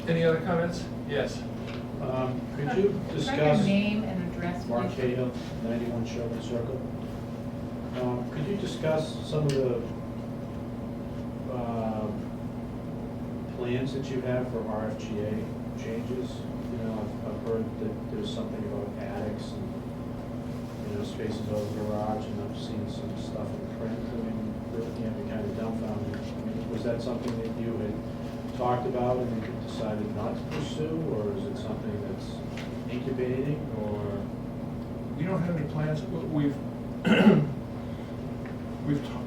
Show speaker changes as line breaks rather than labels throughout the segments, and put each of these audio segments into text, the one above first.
Any other comments? Yes.
Could you
Can I
discuss
have your name and address,
Mark
please?
Cahill, 91 Chaplin Circle? Could you discuss some of the plans that you have for RFGA changes? You know, I've heard that there's something about attics and, you know, spaces over the garage, and I've seen some stuff in print. I mean, really can't be kind of dumbfounded. I mean, was that something that you had talked about and you decided not to pursue, or is it something that's incubating, or?
We don't have any plans.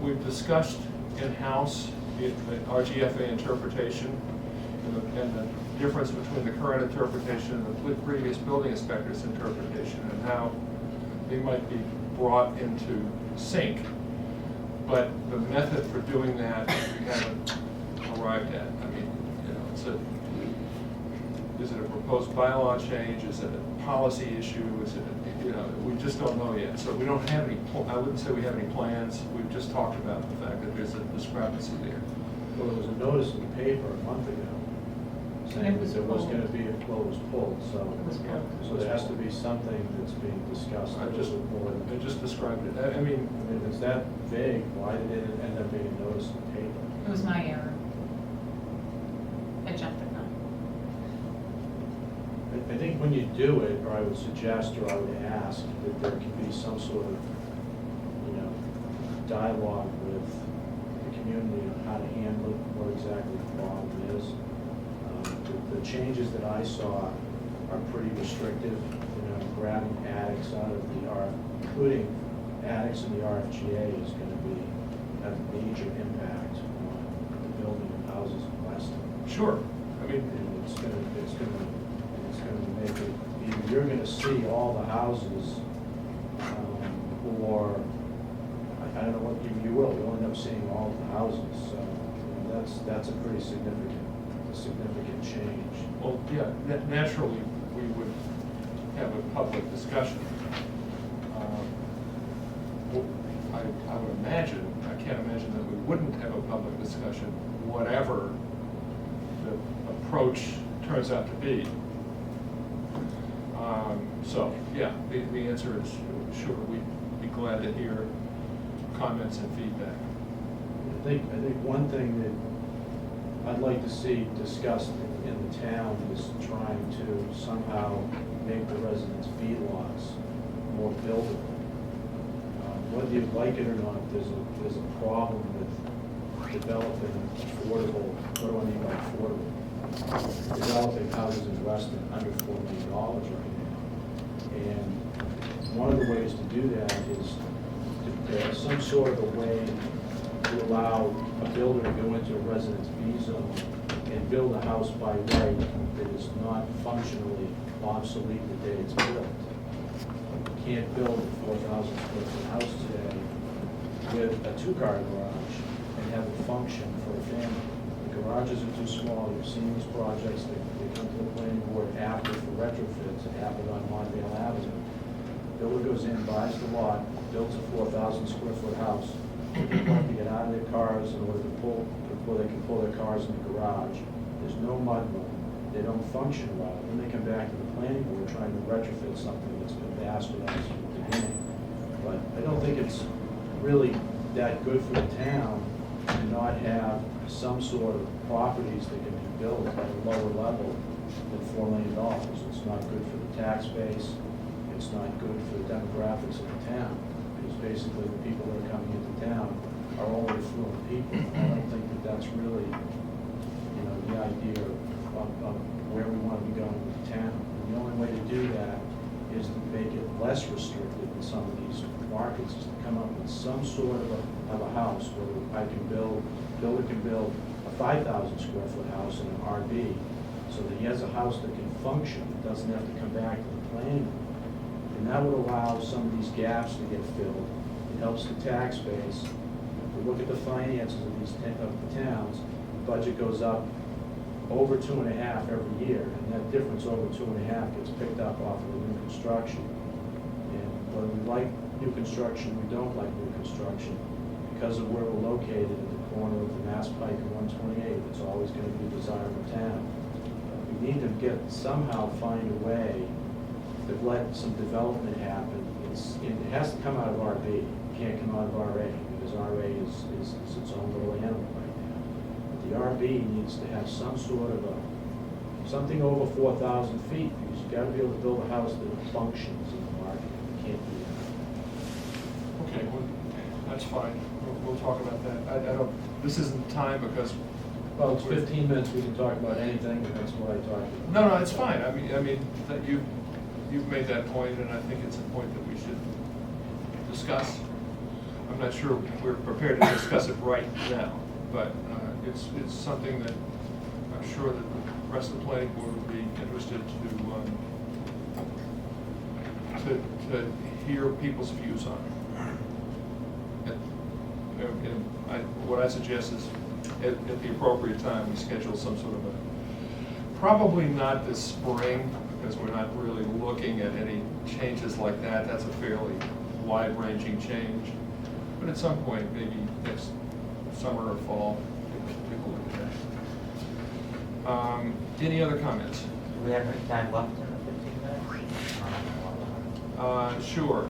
We've discussed in-house the RGFA interpretation and the difference between the current interpretation and the previous building inspector's interpretation, and how they might be brought into sync. But the method for doing that, we haven't arrived at. I mean, you know, is it a proposed bylaw change? Is it a policy issue? Is it, you know, we just don't know yet. So we don't have any, I wouldn't say we have any plans. We've just talked about the fact that there's a discrepancy there.
Well, there was a notice in the paper a month ago saying that there was going to be, well, it was pulled, so.
It was pulled.
So there has to be something that's being discussed a little bit more.
I just described it. I mean,
If it's that vague, why did it end up being noticed in the paper?
It was my error. I jumped the gun.
I think when you do it, or I would suggest, or I would ask, that there can be some sort of, you know, dialogue with the community on how to handle it, what exactly the problem is. The changes that I saw are pretty restrictive, you know, grabbing attics out of the including attics in the RFGA is going to have a major impact on the building of houses in Weston.
sure. I mean,
And it's gonna make it, either you're gonna see all the houses, or, I don't know what, you will, you'll end up seeing all of the houses, so, you know, that's a pretty significant change.
well, yeah, naturally, we would have a public discussion. I would imagine, I can't imagine that we wouldn't have a public discussion, whatever the approach turns out to be. So, yeah, the answer is sure, we'd be glad to hear comments and feedback.
I think one thing that I'd like to see discussed in the town is trying to somehow make the residents' feedlots more buildable. Whether you like it or not, there's a problem with developing affordable, what do I mean by affordable? Developing houses in Weston under $4 million right now. And one of the ways to do that is to have some sort of a way to allow a builder to go into a residence B zone and build a house by right that is not functionally obsolete the day it's built. You can't build a 4,000 square foot house today with a two-car garage and have it function for a family. The garages are too small. You've seen these projects that come to the planning board after for retrofits. It happened on Montvale Avenue. Builder goes in, buys the lot, builds a 4,000 square foot house. They have to get out of their cars in order to before they can pull their cars in the garage. There's no mudroom. They don't function well. Then they come back to the planning board trying to retrofit something that's been bastardized from the beginning. But I don't think it's really that good for the town to not have some sort of properties that can be built at a lower level than $4 million. It's not good for the tax base. It's not good for the demographics of the town. Because basically the people that are coming into town are all affluent people. I don't think that that's really, you know, the idea of where we want to be going with the town. And the only way to do that is to make it less restricted in some of these markets, is to come up with some sort of a house where builder can build a 5,000 square foot house in an RB, so that he has a house that can function, it doesn't have to come back to the planning. And that would allow some of these gaps to get filled. It helps the tax base. If we look at the finances of the towns, the budget goes up over 2.5 every year, and that difference over 2.5 gets picked up off of the new construction. And whether we like new construction, we don't like new construction, because of where we're located at the corner of the Mass Pike and 128, it's always going to be a desirable town. We we need to get, somehow find a way to let some development happen. It has to come out of RB, it can't come out of RA, because RA is its own little animal right now. But the RB needs to have some sort of something over 4,000 feet, because you've got to be able to build a house that functions in the market. You can't do that.
Okay, well, that's fine, we'll talk about that. I don't, this isn't time because.
Well, it's 15 minutes, we can talk about anything, and that's what I talked about.
No, it's fine. I mean, that you've made that point, and I think it's a point that we should discuss. I'm not sure we're prepared to discuss it right now, but it's something that I'm sure that the rest of the planning board would be interested to hear people's views on. What I suggest is, at the appropriate time, we schedule some sort of probably not this spring, because we're not really looking at any changes like that. That's a fairly wide-ranging change. But at some point, maybe next summer or fall, take a look at that. Any other comments?
Do we have any time left in the 15 minutes?
Sure.